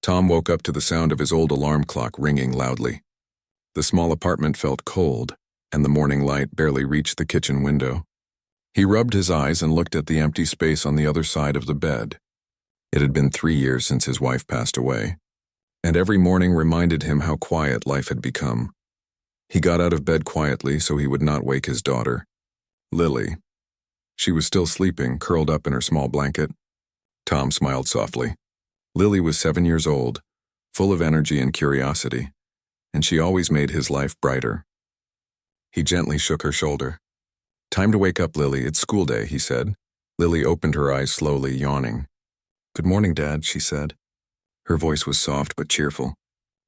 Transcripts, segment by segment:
Tom woke up to the sound of his old alarm clock ringing loudly. The small apartment felt cold, and the morning light barely reached the kitchen window. He rubbed his eyes and looked at the empty space on the other side of the bed. It had been 3 years since his wife passed away, and every morning reminded him how quiet life had become. He got out of bed quietly so he would not wake his daughter, Lily. She was still sleeping, curled up in her small blanket. Tom smiled softly. Lily was 7 years old, full of energy and curiosity, and she always made his life brighter. He gently shook her shoulder. "Time to wake up, Lily. It's school day," he said. Lily opened her eyes slowly, yawning. "Good morning, Dad," she said. Her voice was soft but cheerful.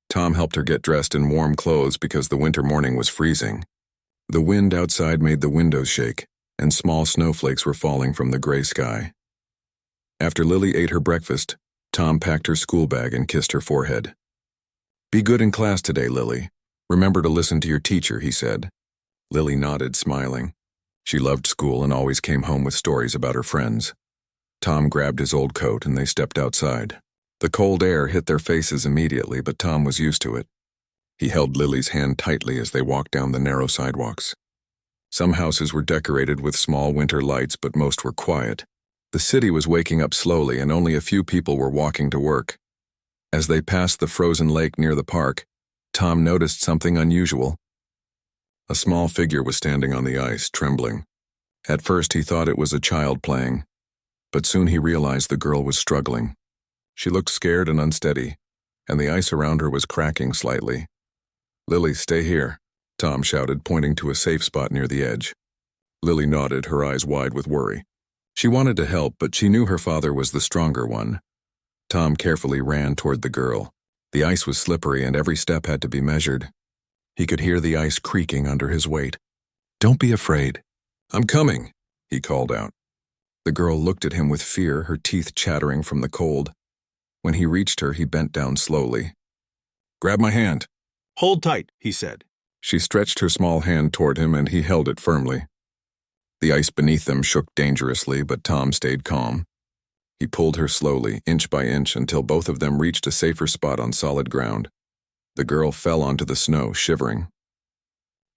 Tom helped her get dressed in warm clothes because the winter morning was freezing. The wind outside made the windows shake, and small snowflakes were falling from the gray sky. After Lily ate her breakfast, Tom packed her school bag and kissed her forehead. "Be good in class today, Lily. Remember to listen to your teacher," he said. Lily nodded, smiling. She loved school and always came home with stories about her friends. Tom grabbed his old coat and they stepped outside. The cold air hit their faces immediately, but Tom was used to it. He held Lily's hand tightly as they walked down the narrow sidewalks. Some houses were decorated with small winter lights, but most were quiet. The city was waking up slowly, and only a few people were walking to work. As they passed the frozen lake near the park, Tom noticed something unusual. A small figure was standing on the ice, trembling. At first he thought it was a child playing, but soon he realized the girl was struggling. She looked scared and unsteady, and the ice around her was cracking slightly. "Lily, stay here," Tom shouted, pointing to a safe spot near the edge. Lily nodded, her eyes wide with worry. She wanted to help, but she knew her father was the stronger one. Tom carefully ran toward the girl. The ice was slippery and every step had to be measured. He could hear the ice creaking under his weight. "Don't be afraid." "I'm coming," he called out. The girl looked at him with fear, her teeth chattering from the cold. When he reached her, he bent down slowly. "Grab my hand." "Hold tight," he said. She stretched her small hand toward him and he held it firmly. The ice beneath them shook dangerously, but Tom stayed calm. He pulled her slowly, inch by inch, until both of them reached a safer spot on solid ground. The girl fell onto the snow, shivering.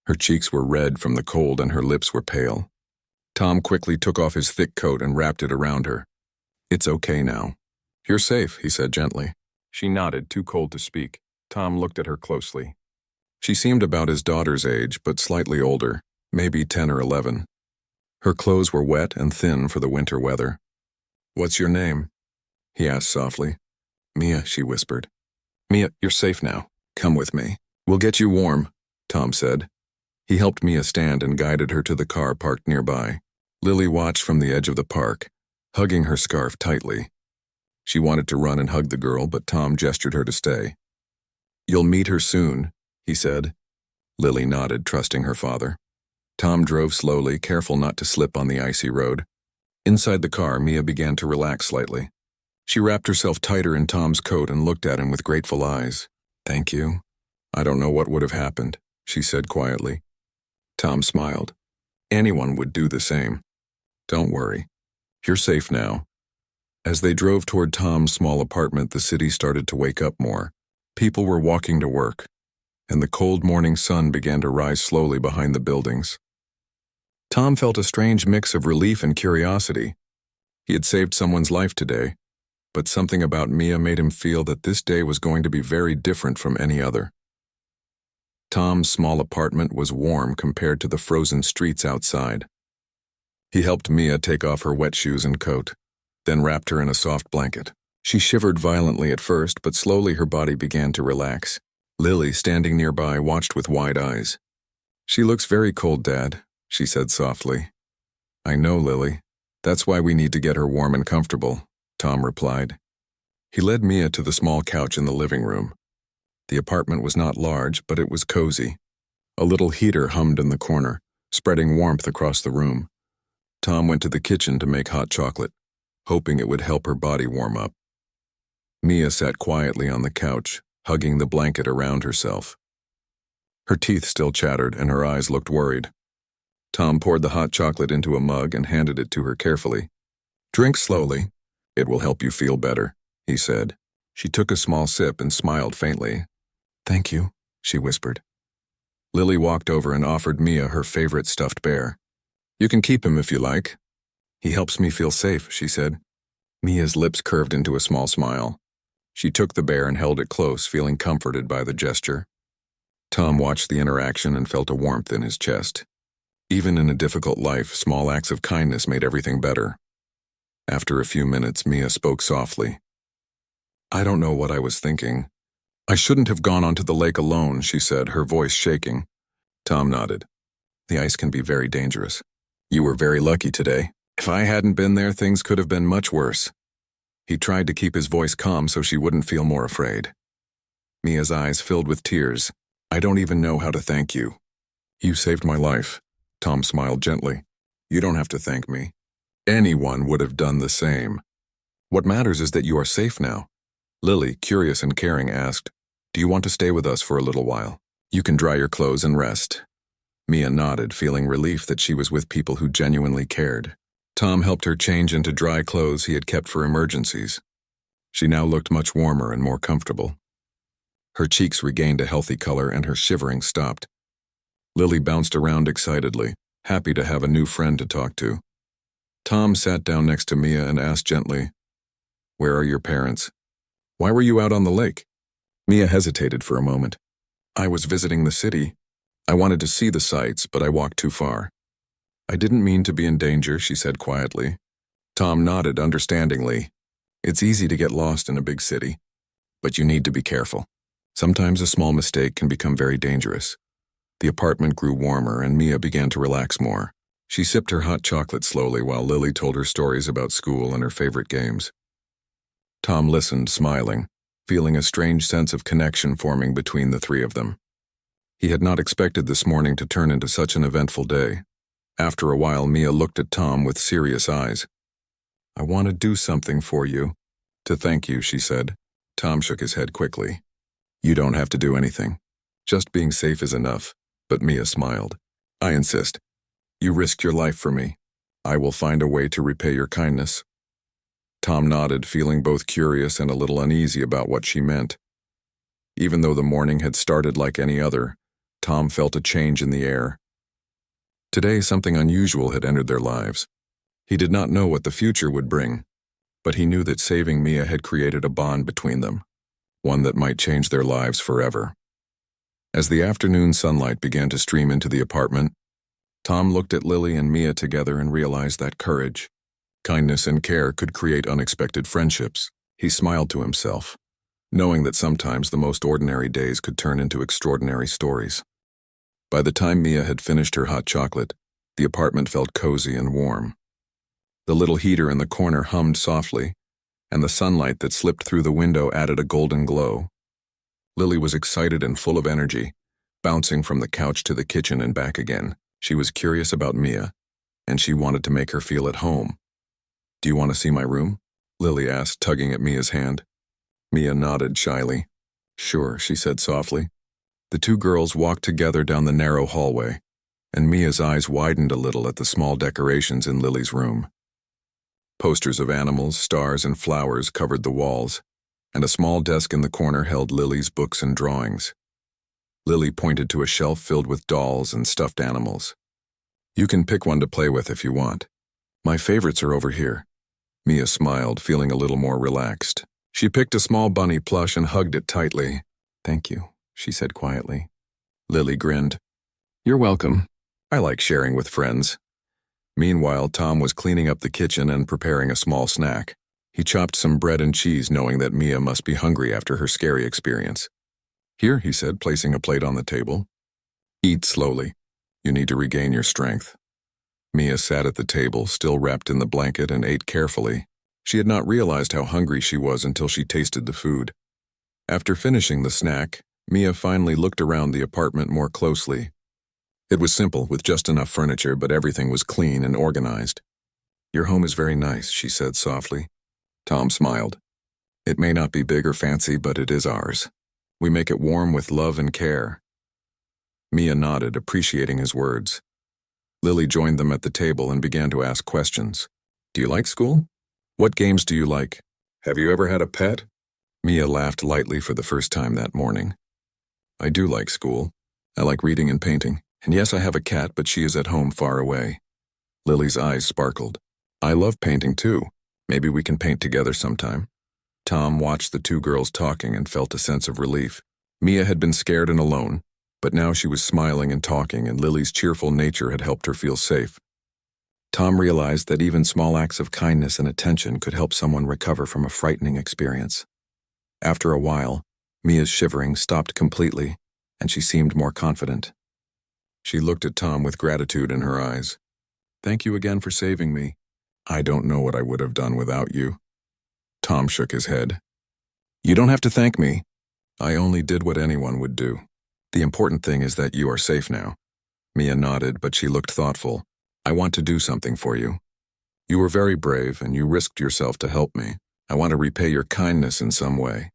Her cheeks were red from the cold and her lips were pale. Tom quickly took off his thick coat and wrapped it around her. "It's okay now." "You're safe," he said gently. She nodded, too cold to speak. Tom looked at her closely. She seemed about his daughter's age, but slightly older, maybe 10 or 11. Her clothes were wet and thin for the winter weather. "What's your name?" he asked softly. "Mia," she whispered. "Mia, you're safe now. Come with me. We'll get you warm," Tom said. He helped Mia stand and guided her to the car parked nearby. Lily watched from the edge of the park, hugging her scarf tightly. She wanted to run and hug the girl, but Tom gestured her to stay. "You'll meet her soon," he said. Lily nodded, trusting her father. Tom drove slowly, careful not to slip on the icy road. Inside the car, Mia began to relax slightly. She wrapped herself tighter in Tom's coat and looked at him with grateful eyes. "Thank you. I don't know what would have happened," she said quietly. Tom smiled. "Anyone would do the same. Don't worry. You're safe now." As they drove toward Tom's small apartment, the city started to wake up more. People were walking to work, and the cold morning sun began to rise slowly behind the buildings. Tom felt a strange mix of relief and curiosity. He had saved someone's life today, but something about Mia made him feel that this day was going to be very different from any other. Tom's small apartment was warm compared to the frozen streets outside. He helped Mia take off her wet shoes and coat, then wrapped her in a soft blanket. She shivered violently at first, but slowly her body began to relax. Lily, standing nearby, watched with wide eyes. "She looks very cold, Dad," she said softly. "I know, Lily. That's why we need to get her warm and comfortable," Tom replied. He led Mia to the small couch in the living room. The apartment was not large, but it was cozy. A little heater hummed in the corner, spreading warmth across the room. Tom went to the kitchen to make hot chocolate, hoping it would help her body warm up. Mia sat quietly on the couch, hugging the blanket around herself. Her teeth still chattered and her eyes looked worried. Tom poured the hot chocolate into a mug and handed it to her carefully. "Drink slowly. It will help you feel better," he said. She took a small sip and smiled faintly. "Thank you," she whispered. Lily walked over and offered Mia her favorite stuffed bear. "You can keep him if you like. He helps me feel safe," she said. Mia's lips curved into a small smile. She took the bear and held it close, feeling comforted by the gesture. Tom watched the interaction and felt a warmth in his chest. Even in a difficult life, small acts of kindness made everything better. After a few minutes, Mia spoke softly. "I don't know what I was thinking. I shouldn't have gone onto the lake alone," she said, her voice shaking. Tom nodded. "The ice can be very dangerous. You were very lucky today. If I hadn't been there, things could have been much worse." He tried to keep his voice calm so she wouldn't feel more afraid. Mia's eyes filled with tears. "I don't even know how to thank you." "You saved my life," Tom smiled gently. "You don't have to thank me. Anyone would have done the same. What matters is that you are safe now." Lily, curious and caring, asked, "Do you want to stay with us for a little while? You can dry your clothes and rest." Mia nodded, feeling relief that she was with people who genuinely cared. Tom helped her change into dry clothes he had kept for emergencies. She now looked much warmer and more comfortable. Her cheeks regained a healthy color and her shivering stopped. Lily bounced around excitedly, happy to have a new friend to talk to. Tom sat down next to Mia and asked gently, "Where are your parents? Why were you out on the lake?" Mia hesitated for a moment. "I was visiting the city. I wanted to see the sights, but I walked too far." "I didn't mean to be in danger," she said quietly. Tom nodded understandingly. "It's easy to get lost in a big city, but you need to be careful. Sometimes a small mistake can become very dangerous." The apartment grew warmer and Mia began to relax more. She sipped her hot chocolate slowly while Lily told her stories about school and her favorite games. Tom listened, smiling, feeling a strange sense of connection forming between the three of them. He had not expected this morning to turn into such an eventful day. After a while, Mia looked at Tom with serious eyes. "I want to do something for you." "To thank you," she said. Tom shook his head quickly. "You don't have to do anything. Just being safe is enough." But Mia smiled. "I insist. You risked your life for me. I will find a way to repay your kindness." Tom nodded, feeling both curious and a little uneasy about what she meant. Even though the morning had started like any other, Tom felt a change in the air. Today, something unusual had entered their lives. He did not know what the future would bring, but he knew that saving Mia had created a bond between them, one that might change their lives forever. As the afternoon sunlight began to stream into the apartment, Tom looked at Lily and Mia together and realized that courage, kindness, and care could create unexpected friendships. He smiled to himself, knowing that sometimes the most ordinary days could turn into extraordinary stories. By the time Mia had finished her hot chocolate, the apartment felt cozy and warm. The little heater in the corner hummed softly, and the sunlight that slipped through the window added a golden glow. Lily was excited and full of energy, bouncing from the couch to the kitchen and back again. She was curious about Mia, and she wanted to make her feel at home. "Do you want to see my room?" Lily asked, tugging at Mia's hand. Mia nodded shyly. "Sure," she said softly. The two girls walked together down the narrow hallway, and Mia's eyes widened a little at the small decorations in Lily's room. Posters of animals, stars, and flowers covered the walls, and a small desk in the corner held Lily's books and drawings. Lily pointed to a shelf filled with dolls and stuffed animals. "You can pick one to play with if you want. My favorites are over here." Mia smiled, feeling a little more relaxed. She picked a small bunny plush and hugged it tightly. "Thank you," she said quietly. Lily grinned. "You're welcome. I like sharing with friends." Meanwhile, Tom was cleaning up the kitchen and preparing a small snack. He chopped some bread and cheese, knowing that Mia must be hungry after her scary experience. "Here," he said, placing a plate on the table. "Eat slowly. You need to regain your strength." Mia sat at the table, still wrapped in the blanket, and ate carefully. She had not realized how hungry she was until she tasted the food. After finishing the snack, Mia finally looked around the apartment more closely. It was simple, with just enough furniture, but everything was clean and organized. "Your home is very nice," she said softly. Tom smiled. "It may not be big or fancy, but it is ours. We make it warm with love and care." Mia nodded, appreciating his words. Lily joined them at the table and began to ask questions. "Do you like school? What games do you like? Have you ever had a pet? Mia laughed lightly for the first time that morning. I do like school. I like reading and painting. And yes, I have a cat, but she is at home far away. Lily's eyes sparkled. I love painting too. Maybe we can paint together sometime. Tom watched the two girls talking and felt a sense of relief. Mia had been scared and alone, but now she was smiling and talking, and Lily's cheerful nature had helped her feel safe. Tom realized that even small acts of kindness and attention could help someone recover from a frightening experience. After a while, Mia's shivering stopped completely, and she seemed more confident. She looked at Tom with gratitude in her eyes. Thank you again for saving me. I don't know what I would have done without you. Tom shook his head. You don't have to thank me. I only did what anyone would do. The important thing is that you are safe now. Mia nodded, but she looked thoughtful. I want to do something for you. You were very brave, and you risked yourself to help me. I want to repay your kindness in some way.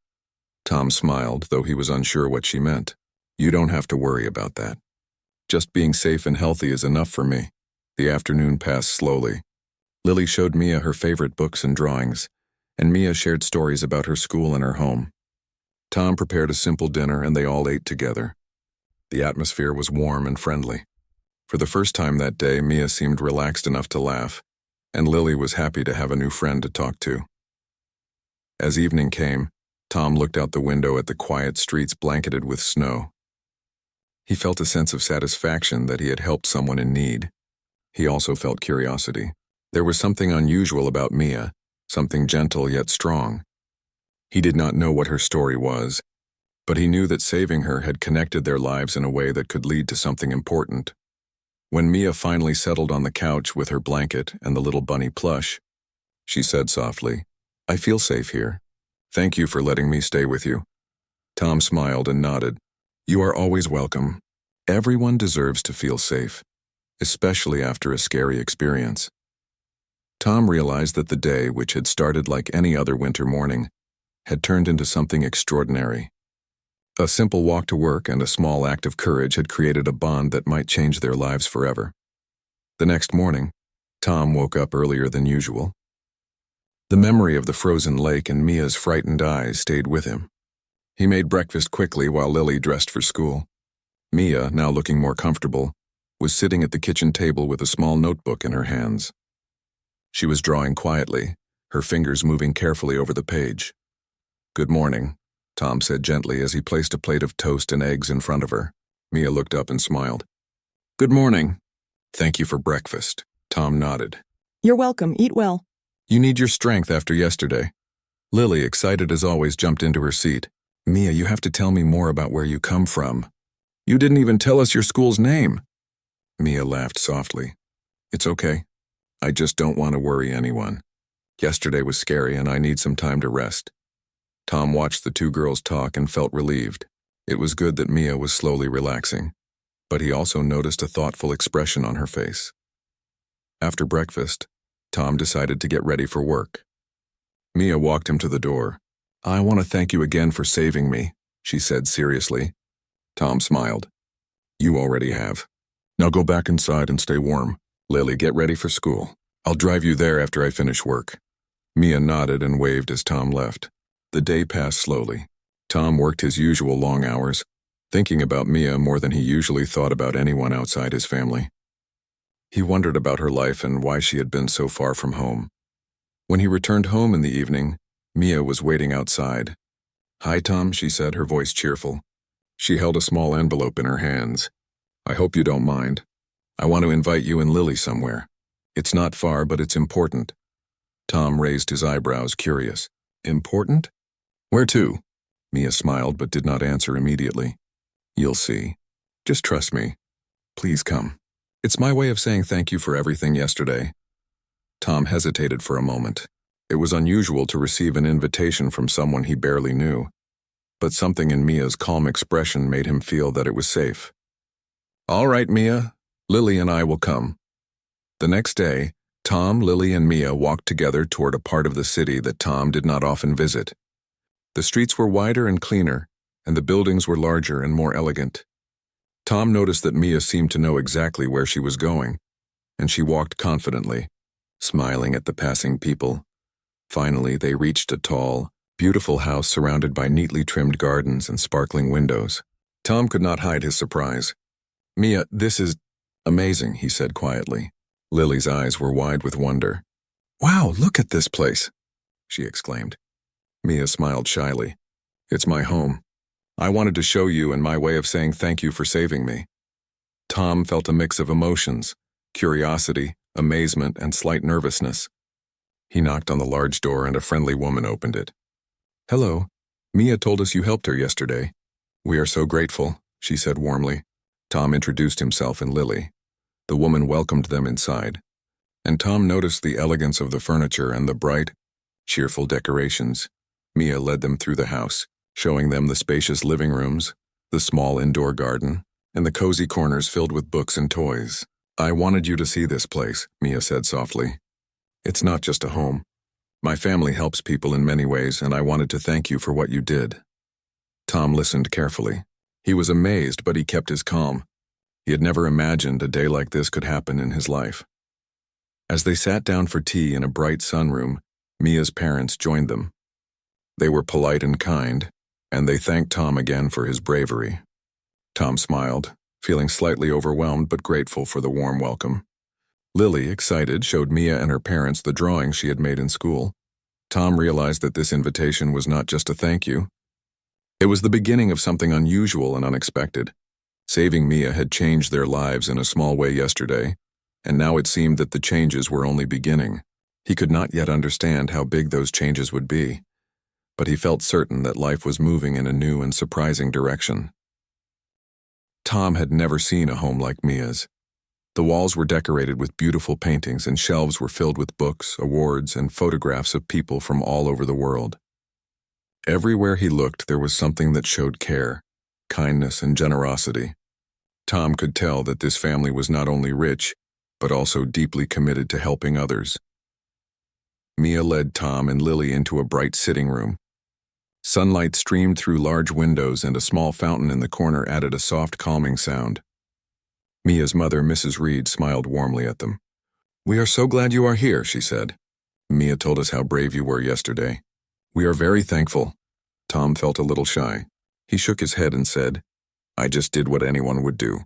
Tom smiled, though he was unsure what she meant. You don't have to worry about that. Just being safe and healthy is enough for me. The afternoon passed slowly. Lily showed Mia her favorite books and drawings, and Mia shared stories about her school and her home. Tom prepared a simple dinner, and they all ate together. The atmosphere was warm and friendly. For the first time that day, Mia seemed relaxed enough to laugh, and Lily was happy to have a new friend to talk to. As evening came, Tom looked out the window at the quiet streets blanketed with snow. He felt a sense of satisfaction that he had helped someone in need. He also felt curiosity. There was something unusual about Mia, something gentle yet strong. He did not know what her story was, but he knew that saving her had connected their lives in a way that could lead to something important. When Mia finally settled on the couch with her blanket and the little bunny plush, she said softly, I feel safe here. Thank you for letting me stay with you. Tom smiled and nodded. You are always welcome. Everyone deserves to feel safe, especially after a scary experience. Tom realized that the day, which had started like any other winter morning, had turned into something extraordinary. A simple walk to work and a small act of courage had created a bond that might change their lives forever. The next morning, Tom woke up earlier than usual. The memory of the frozen lake and Mia's frightened eyes stayed with him. He made breakfast quickly while Lily dressed for school. Mia, now looking more comfortable, was sitting at the kitchen table with a small notebook in her hands. She was drawing quietly, her fingers moving carefully over the page. Good morning, Tom said gently as he placed a plate of toast and eggs in front of her. Mia looked up and smiled. Good morning. Thank you for breakfast. Tom nodded. You're welcome. Eat well. You need your strength after yesterday. Lily, excited as always, jumped into her seat. Mia, you have to tell me more about where you come from. You didn't even tell us your school's name. Mia laughed softly. It's okay. I just don't want to worry anyone. Yesterday was scary and I need some time to rest. Tom watched the two girls talk and felt relieved. It was good that Mia was slowly relaxing, but he also noticed a thoughtful expression on her face. After breakfast, Tom decided to get ready for work. Mia walked him to the door. I want to thank you again for saving me, she said seriously. Tom smiled. You already have. Now go back inside and stay warm. Lily, get ready for school. I'll drive you there after I finish work. Mia nodded and waved as Tom left. The day passed slowly. Tom worked his usual long hours, thinking about Mia more than he usually thought about anyone outside his family. He wondered about her life and why she had been so far from home. When he returned home in the evening, Mia was waiting outside. Hi, Tom, she said, her voice cheerful. She held a small envelope in her hands. I hope you don't mind. I want to invite you and Lily somewhere. It's not far, but it's important. Tom raised his eyebrows, curious. Important? Where to? Mia smiled but did not answer immediately. You'll see. Just trust me. Please come. It's my way of saying thank you for everything yesterday. Tom hesitated for a moment. It was unusual to receive an invitation from someone he barely knew, but something in Mia's calm expression made him feel that it was safe. All right, Mia. Lily and I will come. The next day, Tom, Lily, and Mia walked together toward a part of the city that Tom did not often visit. The streets were wider and cleaner, and the buildings were larger and more elegant. Tom noticed that Mia seemed to know exactly where she was going, and she walked confidently, smiling at the passing people. Finally, they reached a tall, beautiful house surrounded by neatly trimmed gardens and sparkling windows. Tom could not hide his surprise. "Mia, this is amazing," he said quietly. Lily's eyes were wide with wonder. "Wow, look at this place," she exclaimed. Mia smiled shyly. "It's my home. I wanted to show you and my way of saying thank you for saving me." Tom felt a mix of emotions, curiosity, amazement, and slight nervousness. He knocked on the large door and a friendly woman opened it. "Hello. Mia told us you helped her yesterday. We are so grateful," she said warmly. Tom introduced himself and Lily. The woman welcomed them inside, and Tom noticed the elegance of the furniture and the bright, cheerful decorations. Mia led them through the house, showing them the spacious living rooms, the small indoor garden, and the cozy corners filled with books and toys. "I wanted you to see this place," Mia said softly. "It's not just a home. My family helps people in many ways, and I wanted to thank you for what you did." Tom listened carefully. He was amazed, but he kept his calm. He had never imagined a day like this could happen in his life. As they sat down for tea in a bright sunroom, Mia's parents joined them. They were polite and kind, and they thanked Tom again for his bravery. Tom smiled, feeling slightly overwhelmed but grateful for the warm welcome. Lily, excited, showed Mia and her parents the drawings she had made in school. Tom realized that this invitation was not just a thank you. It was the beginning of something unusual and unexpected. Saving Mia had changed their lives in a small way yesterday, and now it seemed that the changes were only beginning. He could not yet understand how big those changes would be, but he felt certain that life was moving in a new and surprising direction. Tom had never seen a home like Mia's. The walls were decorated with beautiful paintings and shelves were filled with books, awards, and photographs of people from all over the world. Everywhere he looked, there was something that showed care, kindness, and generosity. Tom could tell that this family was not only rich, but also deeply committed to helping others. Mia led Tom and Lily into a bright sitting room. Sunlight streamed through large windows and a small fountain in the corner added a soft, calming sound. Mia's mother, Mrs. Reed, smiled warmly at them. "We are so glad you are here," she said. "Mia told us how brave you were yesterday. We are very thankful." Tom felt a little shy. He shook his head and said, "I just did what anyone would do.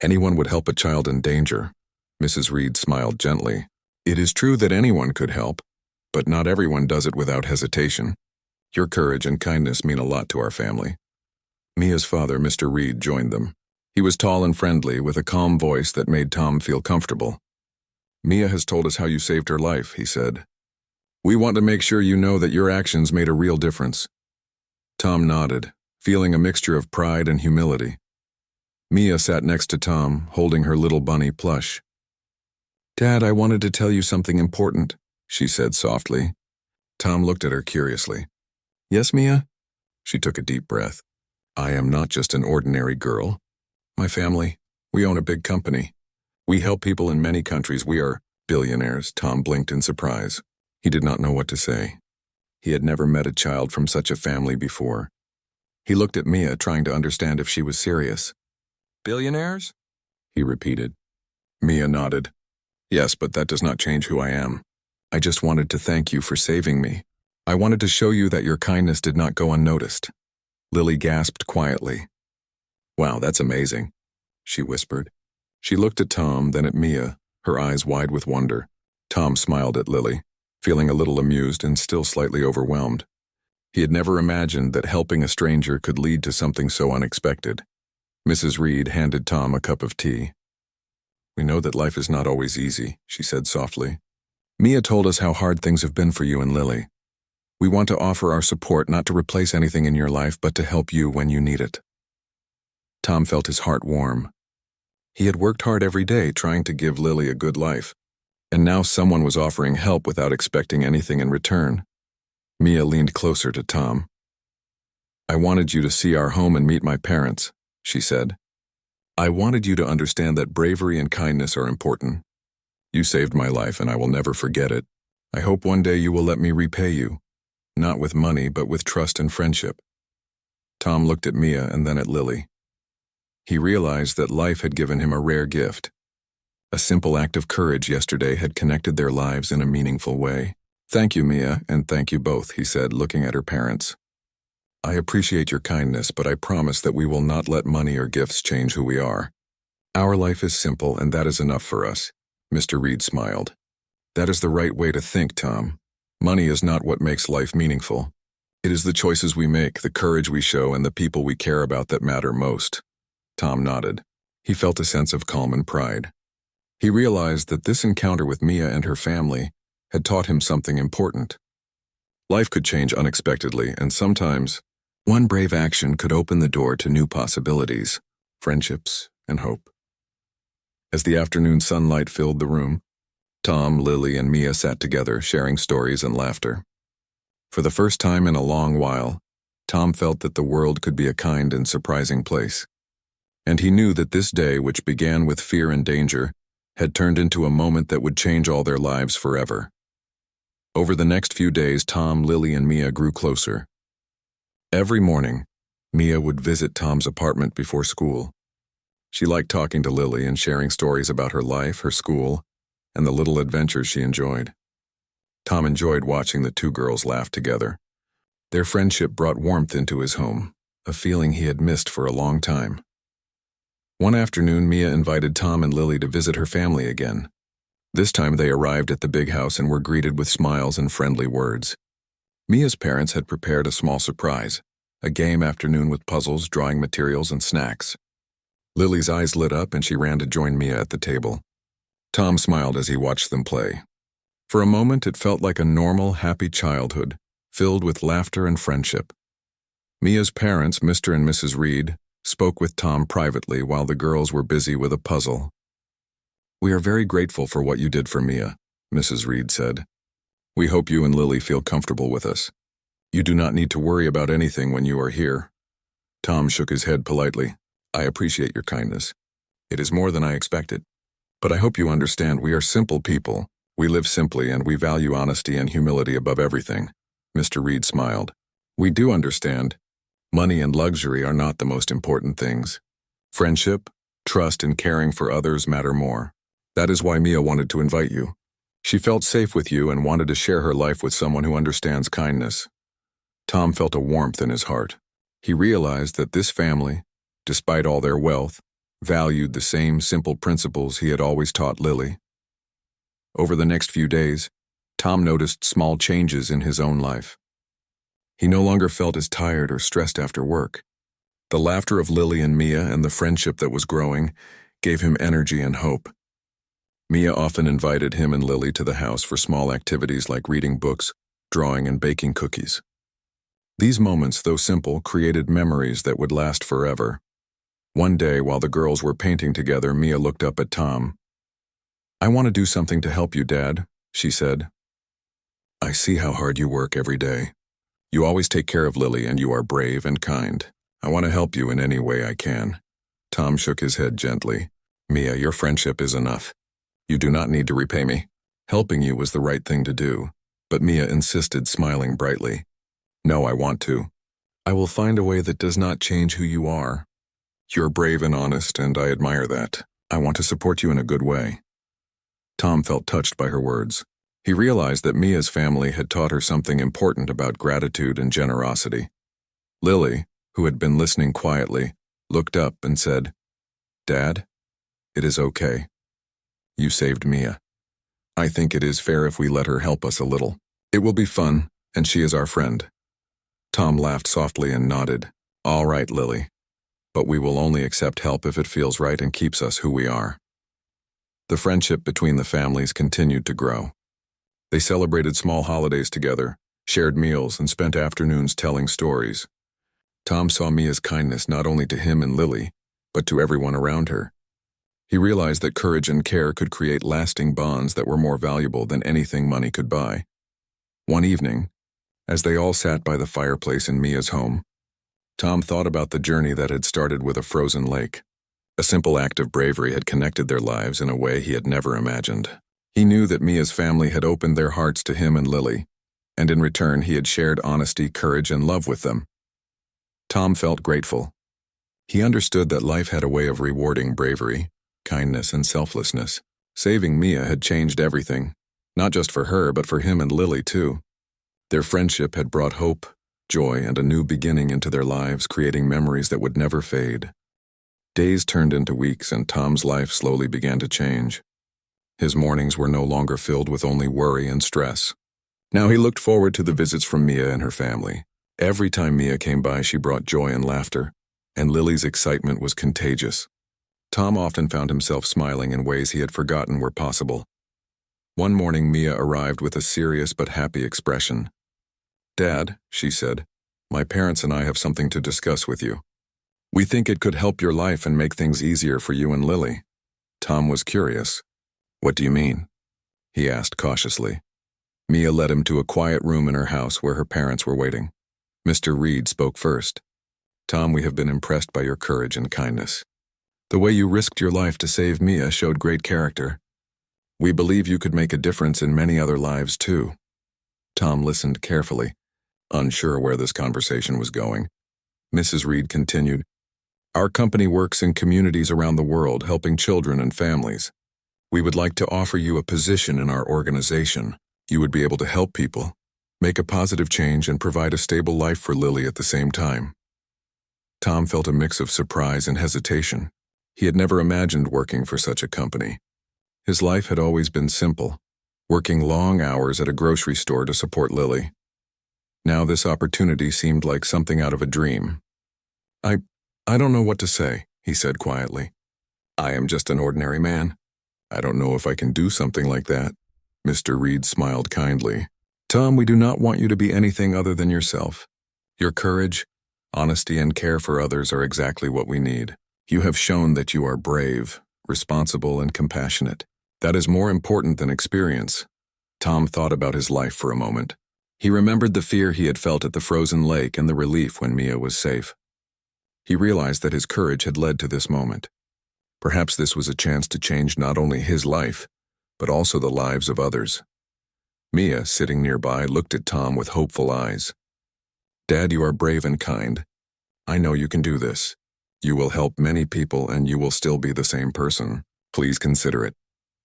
Anyone would help a child in danger." Mrs. Reed smiled gently. "It is true that anyone could help, but not everyone does it without hesitation. Your courage and kindness mean a lot to our family." Mia's father, Mr. Reed, joined them. He was tall and friendly, with a calm voice that made Tom feel comfortable. "Mia has told us how you saved her life," he said. "We want to make sure you know that your actions made a real difference." Tom nodded, feeling a mixture of pride and humility. Mia sat next to Tom, holding her little bunny plush. "Dad, I wanted to tell you something important," she said softly. Tom looked at her curiously. "Yes, Mia?" She took a deep breath. "I am not just an ordinary girl. My family, we own a big company. We help people in many countries. We are billionaires." Tom blinked in surprise. He did not know what to say. He had never met a child from such a family before. He looked at Mia, trying to understand if she was serious. "Billionaires?" he repeated. Mia nodded. "Yes, but that does not change who I am. I just wanted to thank you for saving me. I wanted to show you that your kindness did not go unnoticed." Lily gasped quietly. "Wow, that's amazing," she whispered. She looked at Tom, then at Mia, her eyes wide with wonder. Tom smiled at Lily, feeling a little amused and still slightly overwhelmed. He had never imagined that helping a stranger could lead to something so unexpected. Mrs. Reed handed Tom a cup of tea. "We know that life is not always easy," she said softly. "Mia told us how hard things have been for you and Lily. We want to offer our support, not to replace anything in your life, but to help you when you need it." Tom felt his heart warm. He had worked hard every day trying to give Lily a good life, and now someone was offering help without expecting anything in return. Mia leaned closer to Tom. "I wanted you to see our home and meet my parents," she said. "I wanted you to understand that bravery and kindness are important. You saved my life and I will never forget it. I hope one day you will let me repay you, not with money but with trust and friendship." Tom looked at Mia and then at Lily. He realized that life had given him a rare gift. A simple act of courage yesterday had connected their lives in a meaningful way. "Thank you, Mia, and thank you both," he said, looking at her parents. "I appreciate your kindness, but I promise that we will not let money or gifts change who we are. Our life is simple, and that is enough for us." Mr. Reed smiled. "That is the right way to think, Tom. Money is not what makes life meaningful. It is the choices we make, the courage we show, and the people we care about that matter most." Tom nodded. He felt a sense of calm and pride. He realized that this encounter with Mia and her family had taught him something important. Life could change unexpectedly, and sometimes one brave action could open the door to new possibilities, friendships, and hope. As the afternoon sunlight filled the room, Tom, Lily, and Mia sat together, sharing stories and laughter. For the first time in a long while, Tom felt that the world could be a kind and surprising place. And he knew that this day, which began with fear and danger, had turned into a moment that would change all their lives forever. Over the next few days, Tom, Lily, and Mia grew closer. Every morning, Mia would visit Tom's apartment before school. She liked talking to Lily and sharing stories about her life, her school, and the little adventures she enjoyed. Tom enjoyed watching the two girls laugh together. Their friendship brought warmth into his home, a feeling he had missed for a long time. One afternoon, Mia invited Tom and Lily to visit her family again. This time they arrived at the big house and were greeted with smiles and friendly words. Mia's parents had prepared a small surprise, a game afternoon with puzzles, drawing materials, and snacks. Lily's eyes lit up and she ran to join Mia at the table. Tom smiled as he watched them play. For a moment, it felt like a normal, happy childhood, filled with laughter and friendship. Mia's parents, Mr. and Mrs. Reed, spoke with Tom privately while the girls were busy with a puzzle. "We are very grateful for what you did for Mia," Mrs. Reed said. "We hope you and Lily feel comfortable with us. You do not need to worry about anything when you are here." Tom shook his head politely. "I appreciate your kindness. It is more than I expected. But I hope you understand we are simple people. We live simply and we value honesty and humility above everything." Mr. Reed smiled. "We do understand. Money and luxury are not the most important things. Friendship, trust, and caring for others matter more. That is why Mia wanted to invite you. She felt safe with you and wanted to share her life with someone who understands kindness." Tom felt a warmth in his heart. He realized that this family, despite all their wealth, valued the same simple principles he had always taught Lily. Over the next few days, Tom noticed small changes in his own life. He no longer felt as tired or stressed after work. The laughter of Lily and Mia and the friendship that was growing gave him energy and hope. Mia often invited him and Lily to the house for small activities like reading books, drawing, and baking cookies. These moments, though simple, created memories that would last forever. One day, while the girls were painting together, Mia looked up at Tom. "I want to do something to help you, Dad," she said. "I see how hard you work every day. You always take care of Lily and you are brave and kind. I want to help you in any way I can." Tom shook his head gently. "Mia, your friendship is enough. You do not need to repay me. Helping you was the right thing to do." But Mia insisted, smiling brightly. "No, I want to. I will find a way that does not change who you are. You're brave and honest, and I admire that. I want to support you in a good way." Tom felt touched by her words. He realized that Mia's family had taught her something important about gratitude and generosity. Lily, who had been listening quietly, looked up and said, "Dad, it is okay. You saved Mia. I think it is fair if we let her help us a little. It will be fun, and she is our friend." Tom laughed softly and nodded. "All right, Lily. But we will only accept help if it feels right and keeps us who we are." The friendship between the families continued to grow. They celebrated small holidays together, shared meals, and spent afternoons telling stories. Tom saw Mia's kindness not only to him and Lily, but to everyone around her. He realized that courage and care could create lasting bonds that were more valuable than anything money could buy. One evening, as they all sat by the fireplace in Mia's home, Tom thought about the journey that had started with a frozen lake. A simple act of bravery had connected their lives in a way he had never imagined. He knew that Mia's family had opened their hearts to him and Lily, and in return he had shared honesty, courage, and love with them. Tom felt grateful. He understood that life had a way of rewarding bravery, kindness, and selflessness. Saving Mia had changed everything. Not just for her, but for him and Lily, too. Their friendship had brought hope, joy, and a new beginning into their lives, creating memories that would never fade. Days turned into weeks, and Tom's life slowly began to change. His mornings were no longer filled with only worry and stress. Now he looked forward to the visits from Mia and her family. Every time Mia came by, she brought joy and laughter, and Lily's excitement was contagious. Tom often found himself smiling in ways he had forgotten were possible. One morning, Mia arrived with a serious but happy expression. "Dad," she said, "my parents and I have something to discuss with you. We think it could help your life and make things easier for you and Lily." Tom was curious. "What do you mean?" he asked cautiously. Mia led him to a quiet room in her house where her parents were waiting. Mr. Reed spoke first. "Tom, we have been impressed by your courage and kindness. The way you risked your life to save Mia showed great character. We believe you could make a difference in many other lives, too." Tom listened carefully, unsure where this conversation was going. Mrs. Reed continued, "Our company works in communities around the world, helping children and families. We would like to offer you a position in our organization. You would be able to help people, make a positive change, and provide a stable life for Lily at the same time." Tom felt a mix of surprise and hesitation. He had never imagined working for such a company. His life had always been simple, working long hours at a grocery store to support Lily. Now this opportunity seemed like something out of a dream. I don't know what to say," he said quietly. "I am just an ordinary man. I don't know if I can do something like that." Mr. Reed smiled kindly. "Tom, we do not want you to be anything other than yourself. Your courage, honesty, and care for others are exactly what we need. You have shown that you are brave, responsible, and compassionate. That is more important than experience." Tom thought about his life for a moment. He remembered the fear he had felt at the frozen lake and the relief when Mia was safe. He realized that his courage had led to this moment. Perhaps this was a chance to change not only his life, but also the lives of others. Mia, sitting nearby, looked at Tom with hopeful eyes. "Dad, you are brave and kind. I know you can do this. You will help many people and you will still be the same person. Please consider it."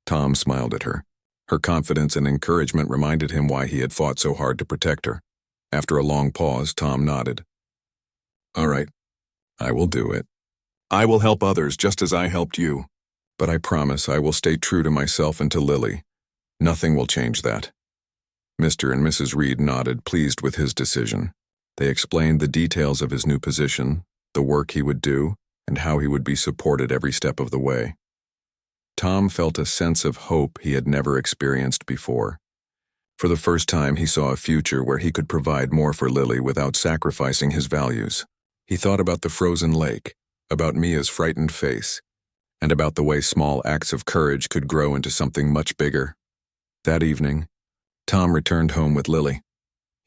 Tom smiled at her. Her confidence and encouragement reminded him why he had fought so hard to protect her. After a long pause, Tom nodded. "All right, I will do it. I will help others just as I helped you. But I promise I will stay true to myself and to Lily. Nothing will change that." Mr. and Mrs. Reed nodded, pleased with his decision. They explained the details of his new position, the work he would do, and how he would be supported every step of the way. Tom felt a sense of hope he had never experienced before. For the first time, he saw a future where he could provide more for Lily without sacrificing his values. He thought about the frozen lake, about Mia's frightened face, and about the way small acts of courage could grow into something much bigger. That evening, Tom returned home with Lily.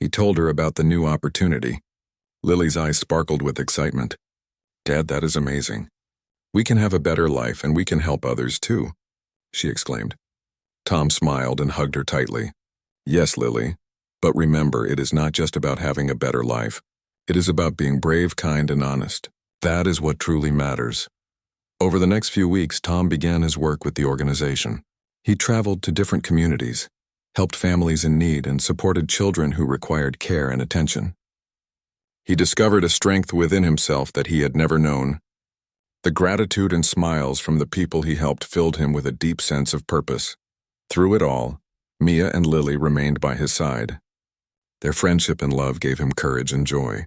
He told her about the new opportunity. Lily's eyes sparkled with excitement. "Dad, that is amazing. We can have a better life and we can help others too," she exclaimed. Tom smiled and hugged her tightly. "Yes, Lily, but remember, it is not just about having a better life. It is about being brave, kind, and honest. That is what truly matters." Over the next few weeks, Tom began his work with the organization. He traveled to different communities, helped families in need, and supported children who required care and attention. He discovered a strength within himself that he had never known. The gratitude and smiles from the people he helped filled him with a deep sense of purpose. Through it all, Mia and Lily remained by his side. Their friendship and love gave him courage and joy.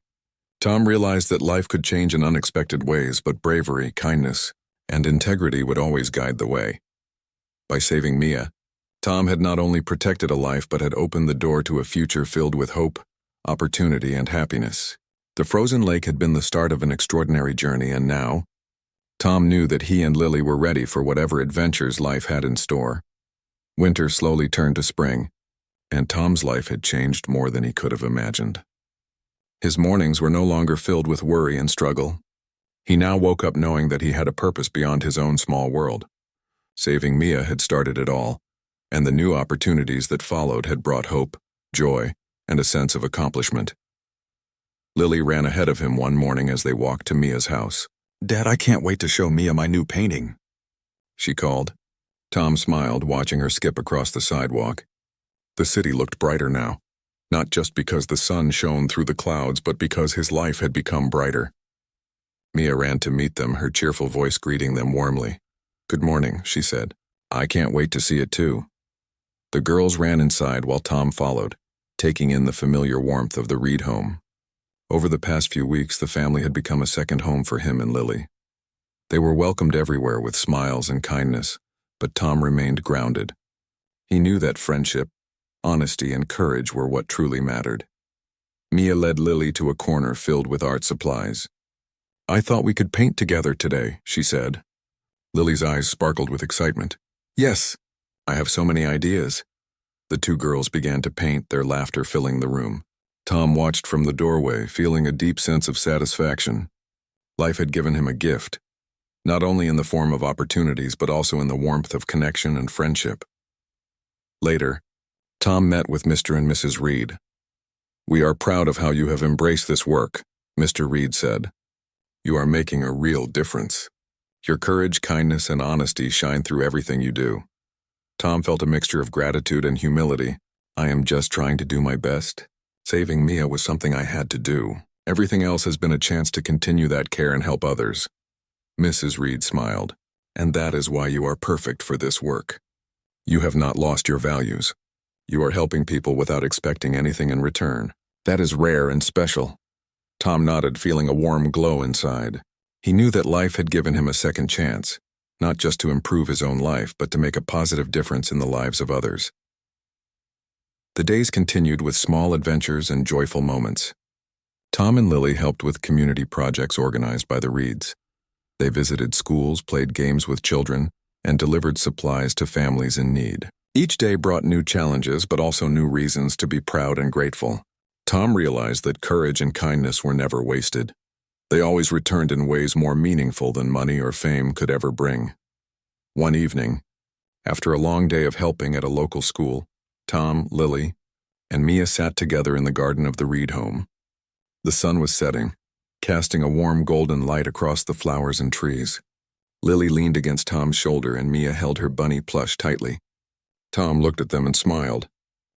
Tom realized that life could change in unexpected ways, but bravery, kindness, and integrity would always guide the way. By saving Mia, Tom had not only protected a life but had opened the door to a future filled with hope, opportunity, and happiness. The frozen lake had been the start of an extraordinary journey, and now, Tom knew that he and Lily were ready for whatever adventures life had in store. Winter slowly turned to spring, and Tom's life had changed more than he could have imagined. His mornings were no longer filled with worry and struggle. He now woke up knowing that he had a purpose beyond his own small world. Saving Mia had started it all, and the new opportunities that followed had brought hope, joy, and a sense of accomplishment. Lily ran ahead of him one morning as they walked to Mia's house. "Dad, I can't wait to show Mia my new painting," she called. Tom smiled, watching her skip across the sidewalk. The city looked brighter now, not just because the sun shone through the clouds, but because his life had become brighter. Mia ran to meet them, her cheerful voice greeting them warmly. "Good morning," she said. "I can't wait to see it too." The girls ran inside while Tom followed, taking in the familiar warmth of the Reed home. Over the past few weeks, the family had become a second home for him and Lily. They were welcomed everywhere with smiles and kindness, but Tom remained grounded. He knew that friendship, honesty, and courage were what truly mattered. Mia led Lily to a corner filled with art supplies. "I thought we could paint together today," she said. Lily's eyes sparkled with excitement. "Yes, I have so many ideas." The two girls began to paint, their laughter filling the room. Tom watched from the doorway, feeling a deep sense of satisfaction. Life had given him a gift, not only in the form of opportunities, but also in the warmth of connection and friendship. Later, Tom met with Mr. and Mrs. Reed. "We are proud of how you have embraced this work," Mr. Reed said. "You are making a real difference. Your courage, kindness, and honesty shine through everything you do." Tom felt a mixture of gratitude and humility. "I am just trying to do my best. Saving Mia was something I had to do. Everything else has been a chance to continue that care and help others." Mrs. Reed smiled. "And that is why you are perfect for this work. You have not lost your values. You are helping people without expecting anything in return. That is rare and special." Tom nodded, feeling a warm glow inside. He knew that life had given him a second chance, not just to improve his own life, but to make a positive difference in the lives of others. The days continued with small adventures and joyful moments. Tom and Lily helped with community projects organized by the Reeds. They visited schools, played games with children, and delivered supplies to families in need. Each day brought new challenges, but also new reasons to be proud and grateful. Tom realized that courage and kindness were never wasted. They always returned in ways more meaningful than money or fame could ever bring. One evening, after a long day of helping at a local school, Tom, Lily, and Mia sat together in the garden of the Reed home. The sun was setting, casting a warm golden light across the flowers and trees. Lily leaned against Tom's shoulder and Mia held her bunny plush tightly. Tom looked at them and smiled.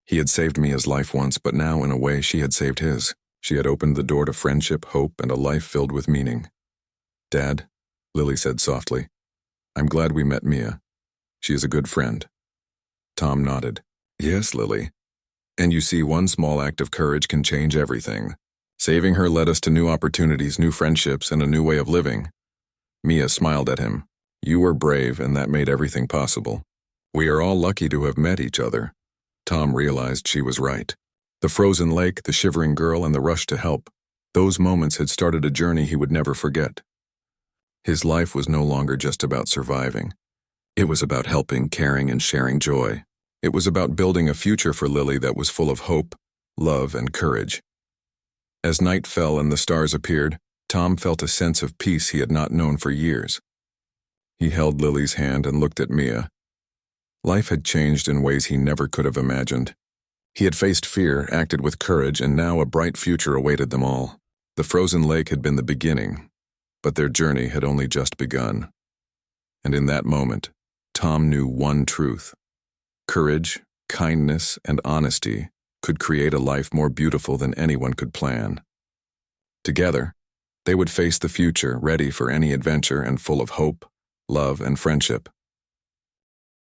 He had saved Mia's life once, but now, in a way, she had saved his. She had opened the door to friendship, hope, and a life filled with meaning. "Dad," Lily said softly, "I'm glad we met Mia. She is a good friend." Tom nodded. "Yes, Lily. And you see, one small act of courage can change everything. Saving her led us to new opportunities, new friendships, and a new way of living." Mia smiled at him. "You were brave, and that made everything possible. We are all lucky to have met each other." Tom realized she was right. The frozen lake, the shivering girl, and the rush to help. Those moments had started a journey he would never forget. His life was no longer just about surviving. It was about helping, caring, and sharing joy. It was about building a future for Lily that was full of hope, love, and courage. As night fell and the stars appeared, Tom felt a sense of peace he had not known for years. He held Lily's hand and looked at Mia. Life had changed in ways he never could have imagined. He had faced fear, acted with courage, and now a bright future awaited them all. The frozen lake had been the beginning, but their journey had only just begun. And in that moment, Tom knew one truth. Courage, kindness, and honesty could create a life more beautiful than anyone could plan. Together, they would face the future, ready for any adventure and full of hope, love, and friendship.